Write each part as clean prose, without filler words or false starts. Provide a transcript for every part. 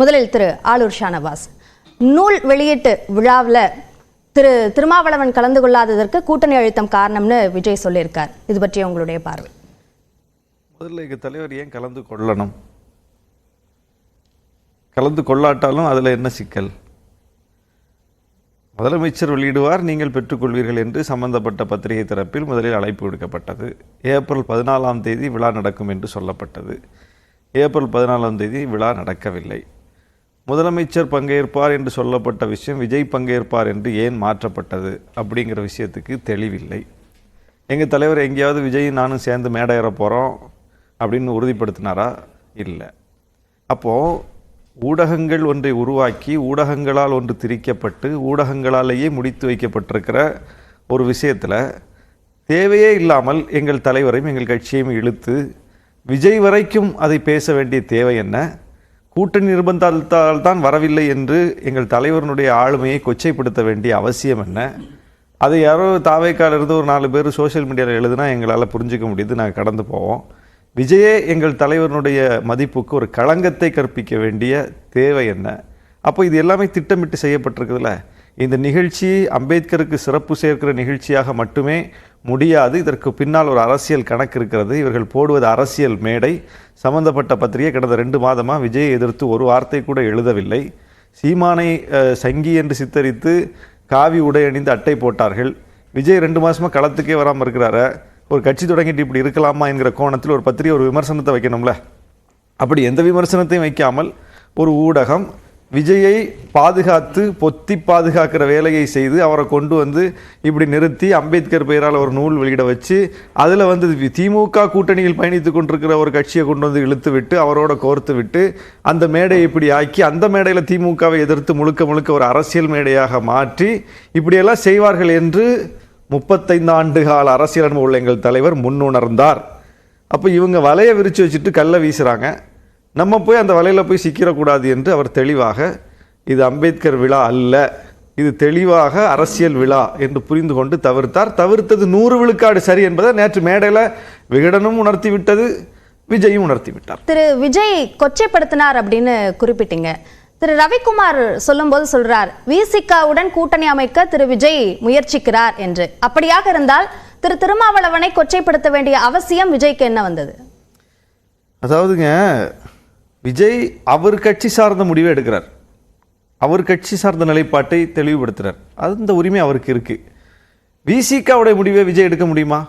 முதலில் திரு ஆலூர் ஷானவாஸ், நூல் வெளியீட்டு விழாவில் திருமாவளவன் கலந்து கொள்ளாததற்கு கூட்டணி அழுத்தம் காரணம்னு விஜய் சொல்லியிருக்கார். இது பற்றி உங்களுடைய பார்வை? முதல்ல எங்கள் தலைவர் ஏன் கலந்து கொள்ளணும்? கலந்து கொள்ளாட்டாலும் அதில் என்ன சிக்கல்? முதலமைச்சர் வெளியிடுவார், நீங்கள் பெற்றுக்கொள்வீர்கள் என்று சம்பந்தப்பட்ட பத்திரிகை தரப்பில் முதலில் அழைப்பு விடுக்கப்பட்டது. ஏப்ரல் 14ஆம் தேதி விழா நடக்கும் என்று சொல்லப்பட்டது. ஏப்ரல் 14ஆம் தேதி விழா நடக்கவில்லை. முதலமைச்சர் பங்கேற்பார் என்று சொல்லப்பட்ட விஷயம் விஜய் பங்கேற்பார் என்று ஏன் மாற்றப்பட்டது அப்படிங்கிற விஷயத்துக்கு தெளிவில்லை. எங்கள் தலைவர் எங்கேயாவது விஜய் நானும் சேர்ந்து மேடை ஏற போகிறோம் அப்படின்னு உறுதிப்படுத்தினாரா? இல்லை. அப்போது ஊடகங்கள் ஒன்றை உருவாக்கி ஊடகங்களால் ஒன்று திரிக்கப்பட்டு ஊடகங்களாலேயே முடித்து வைக்கப்பட்டிருக்கிற ஒரு விஷயத்தில் தேவையே இல்லாமல் எங்கள் தலைவரையும் எங்கள் கட்சியையும் இழுத்து விஜய் வரைக்கும் அதை பேச வேண்டிய தேவை என்ன? கூட்டணி நிர்பந்தத்தால் தான் வரவில்லை என்று எங்கள் தலைவருடைய ஆளுமையை கொச்சைப்படுத்த வேண்டிய அவசியம் என்ன? அதை யாரோ தாவேக்கால இருந்து ஒரு 4 பேர் சோஷியல் மீடியாவில் எழுதுனா எங்களால் புரிஞ்சிக்க முடியுது, நாங்கள் கடந்து போவோம். விஜயே எங்கள் தலைவருடைய மதிப்புக்கு ஒரு களங்கத்தை கற்பிக்க வேண்டிய தேவை என்ன? அப்போ இது எல்லாமே திட்டமிட்டு செய்யப்பட்டிருக்குதுல்ல. இந்த நிகழ்ச்சி அம்பேத்கருக்கு சிறப்பு சேர்க்கிற நிகழ்ச்சியாக மட்டுமே முடியாது. இதற்கு பின்னால் ஒரு அரசியல் கணக்கு இருக்கிறது. இவர்கள் போடுவது அரசியல் மேடை. சம்பந்தப்பட்ட பத்திரிகை கடந்த 2 மாதமாக விஜயை எதிர்த்து ஒரு வார்த்தை கூட எழுதவில்லை. சீமானை சங்கி என்று சித்தரித்து காவி உடை அணிந்து அட்டை போட்டார்கள். விஜய் 2 மாதமாக களத்துக்கே வராமல் இருக்கிறாரு. ஒரு கட்சி தொடங்கிட்டு இப்படி இருக்கலாமா என்கிற கோணத்தில் ஒரு பத்திரிகை ஒரு விமர்சனத்தை வைக்கணும்ல. அப்படி எந்த விமர்சனத்தையும் வைக்காமல் ஒரு ஊடகம் விஜயை பாதுகாத்து பொத்தி பாதுகாக்கிற வேலையை செய்து அவரை கொண்டு வந்து இப்படி நிறுத்தி அம்பேத்கர் பெயரால் ஒரு நூல் வெளியிட வச்சு அதில் வந்து திமுக கூட்டணியில் பயணித்து கொண்டிருக்கிற ஒரு கட்சியை கொண்டு வந்து இழுத்து விட்டு அவரோட கோர்த்து விட்டு அந்த மேடையை இப்படி ஆக்கி அந்த மேடையில் திமுகவை எதிர்த்து முழுக்க ஒரு அரசியல் மேடையாக மாற்றி இப்படியெல்லாம் செய்வார்கள் என்று 35 ஆண்டு கால அரசியல் அனுபவம் உள்ள எங்கள் தலைவர் முன்னுணர்ந்தார். அப்போ இவங்க வலையை விரித்து வச்சுட்டு கல்லை வீசுகிறாங்க. நம்ம போய் அந்த வலையில் போய் சிக்கிடக்கூடாது என்று அவர் தெளிவாக இது அம்பேத்கர் விழா அல்ல, இது தெளிவாக அரசியல் விழா என்று புரிந்து கொண்டு தவிர்த்தார். தவிர்த்தது 100 விழுக்காடு சரி என்பதை நேற்று மேடையில் விகடனும் உணர்த்தி விட்டது, விஜயும் உணர்த்தி விட்டார். திரு விஜய் கொச்சைப்படுத்தினார் அப்படின்னு குறிப்பிட்டீங்க. திரு ரவிக்குமார் சொல்லும்போது சொல்றார், விசிகாவுடன் கூட்டணி அமைக்க திரு விஜய் முயற்சிக்கிறார் என்று. அப்படியாக இருந்தால் திரு திருமாவளவனை கொச்சைப்படுத்த வேண்டிய அவசியம் விஜய்க்கு என்ன வந்தது? அதாவதுங்க, விஜய் அவர் கட்சி சார்ந்த முடிவை எடுக்கிறார். அவர் கட்சி சார்ந்த நிலைப்பாட்டை தெளிவுபடுத்துகிறார். அந்த உரிமை அவருக்கு இருக்கு. விசிகாவுடைய முடிவை விஜய் எடுக்க முடியுமா?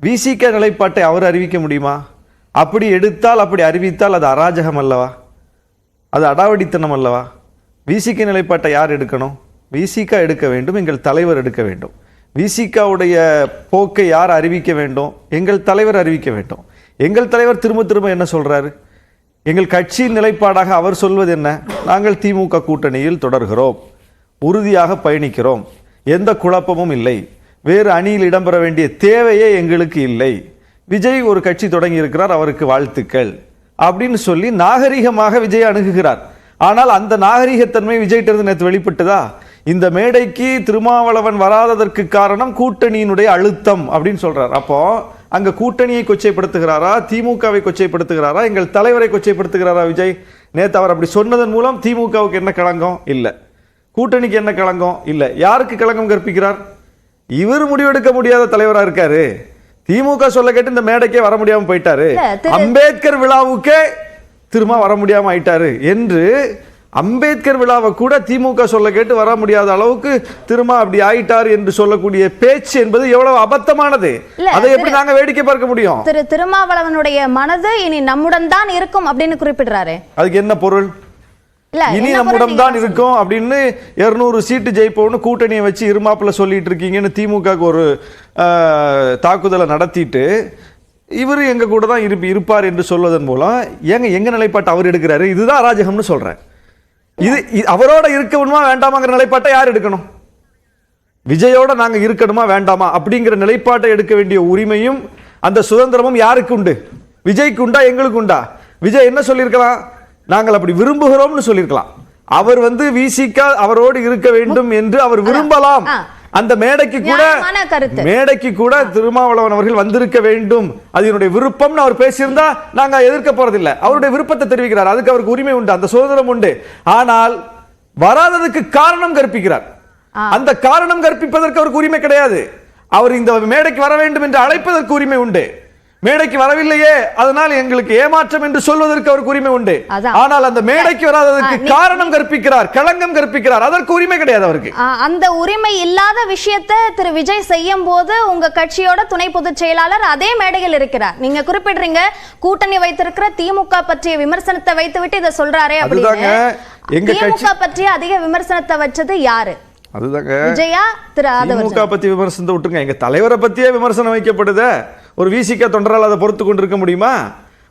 விசிக நிலைப்பாட்டை அவர் அறிவிக்க முடியுமா? அப்படி எடுத்தால் அப்படி அறிவித்தால் அது அராஜகம் அல்லவா? அது அடாவடித்தனம் அல்லவா? விசிக நிலைப்பாட்டை யார் எடுக்கணும்? விசிக எடுக்க வேண்டும், எங்கள் தலைவர் எடுக்க வேண்டும். விசிகாவுடைய போக்கை யார் அறிவிக்க வேண்டும்? எங்கள் தலைவர் அறிவிக்க வேண்டும். எங்கள் தலைவர் திரும்ப என்ன சொல்றாரு? எங்கள் கட்சியின் நிலைப்பாடாக அவர் சொல்வது என்ன? நாங்கள் திமுக கூட்டணியில் தொடர்கிறோம், உறுதியாக பயணிக்கிறோம், எந்த குழப்பமும் இல்லை, வேறு அணியில் இடம்பெற வேண்டிய தேவையே எங்களுக்கு இல்லை, விஜய் ஒரு கட்சி தொடங்கி இருக்கிறார், அவருக்கு வாழ்த்துக்கள் அப்படின்னு சொல்லி நாகரிகமாக விஜய் அணுகுகிறார். ஆனால் அந்த நாகரிகத்தன்மை விஜய்கிட்ட நேற்று வெளிப்பட்டதா? இந்த மேடைக்கு திருமாவளவன் வராததற்கு காரணம் கூட்டணியினுடைய அழுத்தம் அப்படின்னு சொல்றார். அப்போ அங்க கூட்டணியை கொச்சைப்படுத்துகிறாரா, திமுகவை கொச்சைப்படுத்துகிறாரா, எங்கள் தலைவரை கொச்சைப்படுத்துகிறாரா விஜய்? நேற்று அவர் அப்படி சொன்னதன் மூலம் திமுகவுக்கு என்ன களங்கம்? இல்லை. கூட்டணிக்கு என்ன களங்கம்? இல்லை. யாருக்கு களங்கம் கற்பிக்கிறார்? இவர் முடிவெடுக்க முடியாத தலைவரா இருக்காரு. திமுக சொல்ல கேட்டு இந்த மேடைக்கே வர முடியாம போயிட்டாரு, அம்பேத்கர் விழாவுக்கே திரும்ப வர முடியாம ஆயிட்டாரு என்று அம்பேத்கர் விழாவை கூட திமுக சொல்ல கேட்டு வர முடியாத அளவுக்கு திரும்ப அப்படி ஆயிட்டார் என்று சொல்லக்கூடிய பேச்சு என்பது எவ்வளவு அபத்தமானது. அதை எப்படி நாங்க வேடிக்கை பார்க்க முடியும்? திரு திருமாவளவனுடைய மனது இனி நம்முடன் தான் இருக்கும் அப்படின்னு குறிப்பிடுறாரு. அதுக்கு என்ன பொருள்? இனி நம்முடன் தான் இருக்கும் அப்படின்னு 200 சீட்டு ஜெயிப்போம்னு கூட்டணியை வச்சு இருமாப்புல சொல்லிட்டு இருக்கீங்கன்னு திமுக ஒரு தாக்குதலை நடத்திட்டு இவர் எங்க கூட தான் இருப்பார் என்று சொல்வதன் மூலம் எங்க நிலைப்பாட்டை அவர் எடுக்கிறாரு. இதுதான் அராஜகம்னு சொல்றேன். இது அவரோட இருக்கணுமா வேண்டாமாங்கிற நிலைப்பாட்டை யார் எடுக்கணும்? விஜயோட நாங்க இருக்கணுமா வேண்டாமா அப்படிங்கிற நிலைப்பாட்டை எடுக்க வேண்டிய உரிமையும் அந்த சுதந்திரமும் யாருக்கு உண்டு? விஜய்க்கு உண்டா, எங்களுக்கு உண்டா? விஜய் என்ன சொல்லியிருக்கலாம்? நாங்கள் அப்படி விரும்புகிறோம்னு சொல்லியிருக்கலாம். அவர் விசிக அவரோடு இருக்க வேண்டும் என்று அவர் விரும்பலாம். அந்த மேடைக்கு கூட திருமாவளவன் அவர்கள் வந்திருக்க வேண்டும், அது என்னுடைய விருப்பம்னு அவர் பேசியிருந்தா நாங்க எதிர்க்க போறதில்லை. அவருடைய விருப்பத்தை தெரிவிக்கிறார், அதுக்கு அவருக்கு உரிமை உண்டு, அந்த சுதந்திரம் உண்டு. ஆனால் வராததுக்கு காரணம் கற்பிக்கிறார். அந்த காரணம் கற்பிப்பதற்கு அவருக்கு உரிமை கிடையாது. அவர் இந்த மேடைக்கு வர வேண்டும் என்று அழைப்பதற்கு உரிமை உண்டு. மேடைக்கு வரவில்லையே அதனால் எங்களுக்கு ஏமாற்றம் என்று சொல்வதற்கு அவருக்கு உரிமை உண்டு. ஆனால் அந்த மேடைக்கு வராததற்கு காரணம் கற்பிக்கிறார், களங்கம் கற்பிக்கிறார், அதற்கு உரிமை கிடையாது அவருக்கு. அந்த உரிமை இல்லாத விஷயத்தை திரு விஜய் செய்யும் போது உங்க கட்சியோட துணை பொதுச் செயலாளர் அதே மேடையில் இருக்கிறார். நீங்க குறிப்பிடுறீங்க கூட்டணி வைத்திருக்கிற திமுக பற்றிய விமர்சனத்தை வைத்துவிட்டு இதை சொல்றாரே அப்படின்னு. திமுக பற்றிய அதிக விமர்சனத்தை வச்சது யாரு? அதுதாங்க விஜயா, திரு திமுக பத்தி விமர்சனத்தை விட்டுருங்க, எங்க தலைவரை பத்தியே விமர்சனம் வைக்கப்படுது. ஒரு விசிக தொண்டரால் அதை பொறுத்து கொண்டிருக்க முடியுமா?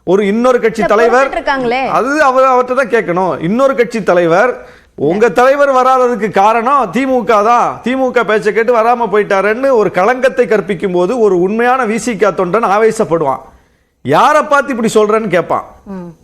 ஒரு இன்னொரு கட்சி தலைவர் அது அவர்கிட்ட தான் கேட்கணும். இன்னொரு கட்சி தலைவர், உங்க தலைவர் வராததுக்கு காரணம் திமுக தான், திமுக பேச்சை கேட்டு வராம போயிட்டாருன்னு ஒரு களங்கத்தை கற்பிக்கும் போது ஒரு உண்மையான விசிக தொண்டன் ஆவேசப்படுவான். யாரை பார்த்து இப்படி சொல்றேன்னு கேட்பான்.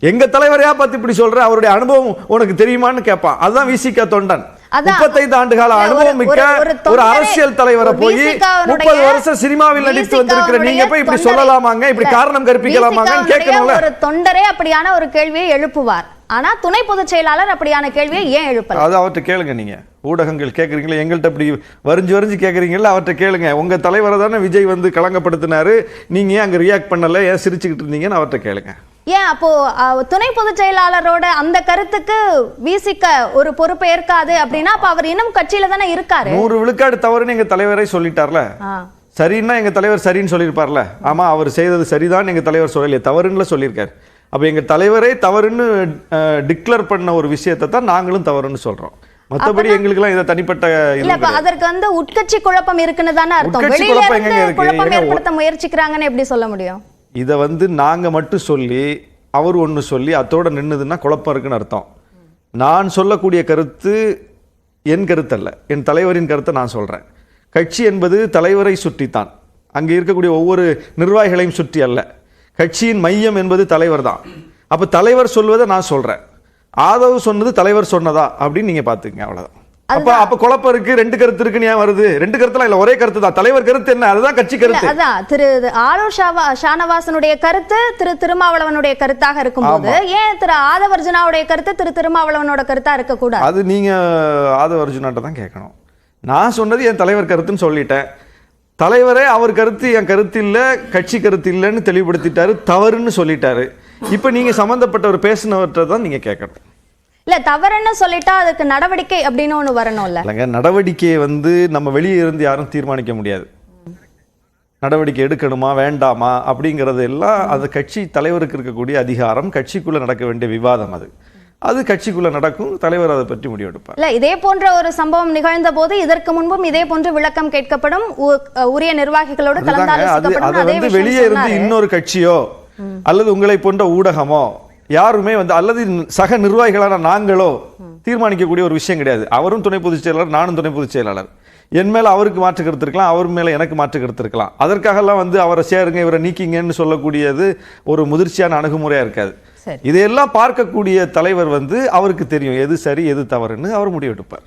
எங்க தலைவரையா பார்த்து இப்படி சொல்ற, அவருடைய அனுபவம் உனக்கு தெரியுமான்னு கேட்பான். அதுதான் விசிக தொண்டன். 35 ஆண்டு கால அனுபவம் மிக்க ஒரு அரசியல் தலைவரை போய் 30 வருஷம் சினிமாவில் நடித்து வந்திருக்கிற நீங்க போய் இப்படி சொல்லலாமாங்க, இப்படி காரணம் கற்பிக்கலாமாங்கன்னு கேட்கணும்ல. ஒரு தொண்டரே அப்படியான ஒரு கேள்வியை எழுப்புவார். ஆனா துணை பொதுச் செயலாளர் அப்படியான கேள்வியை ஏன் எழுப்பல? அது அவர்கிட்ட கேளுங்க. நீங்க ஊடகங்கள் கேட்குறீங்களா, எங்கள்கிட்ட இப்படி வரிஞ்சு கேட்குறீங்களா, அவர்கிட்ட கேளுங்க. உங்க தலைவரை தானே விஜய் வந்து களங்கப்படுத்தினாரு, நீங்க ஏன் அங்க ரியாக்ட் பண்ணல, ஏன் சிரிச்சுக்கிட்டு இருந்தீங்கன்னு அவர்கிட்ட கேளுங்க. ஏன் அப்போ துணை பொதுச் செயலாளரோட அந்த கருத்துக்கு விசிக ஒரு பொறுப்பை ஏற்காது அப்படின்னா அப்ப அவர் இன்னும் கட்சியில தானே இருக்காரு. 100 விழுக்காடு தவறுன்னு எங்க தலைவரே சொல்லிட்டார்ல. சரின்னா எங்க தலைவர் சரின்னு சொல்லியிருப்பார்ல. ஆமா அவர் செய்தது சரிதான் எங்க தலைவர் சொல்லலையே, தவறுன்னு சொல்லியிருக்காரு. அப்ப எங்க தலைவரே தவறுன்னு டிக்ளேர் பண்ண ஒரு விஷயத்தை தான் நாங்களும் தவறுன்னு சொல்றோம். மத்தபடி எங்களுக்கு எல்லாம் இத தனிப்பட்ட இல்ல. அதற்கு வந்து உட்கட்சி குழப்பம் இருக்குன்னு தானே அர்த்தம். வெளியில இருந்து குழப்பம் ஏற்படுத்த முயற்சிக்கிறாங்கன்னு எப்படி சொல்ல முடியும்? இதை வந்து நாங்க மட்டும் சொல்லி அவர் ஒன்று சொல்லி அதோட நின்றுதுன்னா குழப்பம் இருக்குன்னு அர்த்தம். நான் சொல்லக்கூடிய கருத்து என் கருத்து அல்ல, என் தலைவரின் கருத்தை நான் சொல்றேன். கட்சி என்பது தலைவரை சுற்றித்தான், அங்கே இருக்கக்கூடிய ஒவ்வொரு நிர்வாகிகளையும் சுற்றி அல்ல. கட்சியின் மையம் என்பது தலைவர் தான். அப்ப தலைவர் சொல்வதை நான் சொல்றேன், ஆதவ் சொன்னது தலைவர் சொன்னதா அப்படின்னு நீங்க பாத்துக்கங்க, அவ்வளவுதான். அப்ப குழப்பம் இருக்கு, 2 கருத்து இருக்குன்னு ஏன் வருது? 2 கருத்துலாம் இல்ல, ஒரே கருத்து தான். தலைவர் கருத்து என்ன, அதுதான் கட்சி கருத்து. அதான் திரு ஆளூர் ஷானவாசனுடைய கருத்து திரு திருமாவளவனுடைய கருத்தாக இருக்கும்போது ஏன் திரு ஆதவர்ஜுனாவுடைய கருத்து திரு திருமாவளவனோட கருத்தா இருக்க கூடாது? அது நீங்க ஆதவர்ஜுனாட்ட தான் கேட்கணும். நான் சொன்னது என் தலைவர் கருத்துன்னு சொல்லிட்டேன். தலைவரே அவர் கருத்து என் கருத்து இல்ல, கட்சி கருத்து இல்லைன்னு தெளிவுபடுத்திட்டாரு, தவறுன்னு சொல்லிட்டாரு. இப்ப நீங்க சம்பந்தப்பட்டவர் பேசினவற்றை தான் நீங்க கேட்கணும். இல்ல தவறுன்னு சொல்லிட்டா அதுக்கு நடவடிக்கை அப்படின்னு ஒண்ணு வரணும்ல. இல்லைங்க, நடவடிக்கையை வந்து நம்ம வெளியே இருந்து யாரும் தீர்மானிக்க முடியாது. நடவடிக்கை எடுக்கணுமா வேண்டாமா அப்படிங்கிறது எல்லாம் அது கட்சி தலைவருக்கு இருக்கக்கூடிய அதிகாரம், கட்சிக்குள்ள நடக்க வேண்டிய விவாதம். அது கட்சிக்குள்ள நடக்கும், தலைவர் அதை பற்றி முடிவெடுப்பார். இல்ல இதே போன்ற ஒரு சம்பவம் நிகழ்ந்த போது இதற்கு முன்பும் இதே போன்ற விளக்கம் கேட்கப்படும், உரிய நிர்வாகிகளோடு கலந்தாலோசிக்கப்படும். அதை வந்து வெளியே இருந்து இன்னொரு கட்சியோ அல்லது உங்களை போன்ற ஊடகமோ யாருமே வந்து அல்லது சக நிர்வாகிகளான நாங்களோ தீர்மானிக்கக்கூடிய ஒரு விஷயம் கிடையாது. அவரும் துணை பொதுச் செயலாளர், நானும் துணை பொதுச் செயலாளர். என் மேல அவருக்கு மாற்று கருத்து இருக்கலாம், அவர் மேல எனக்கு மாற்று கருத்து இருக்கலாம். அதற்காகலாம் வந்து அவரை சேருங்க இவரை நீக்கிங்கன்னு சொல்லக்கூடியது ஒரு முதிர்ச்சியான அணுகுமுறையா இருக்காது. இதையெல்லாம் பார்க்கக்கூடிய தலைவர் வந்து அவருக்கு தெரியும் எது சரி எது தவறுன்னு அவர் முடிவெடுப்பார்.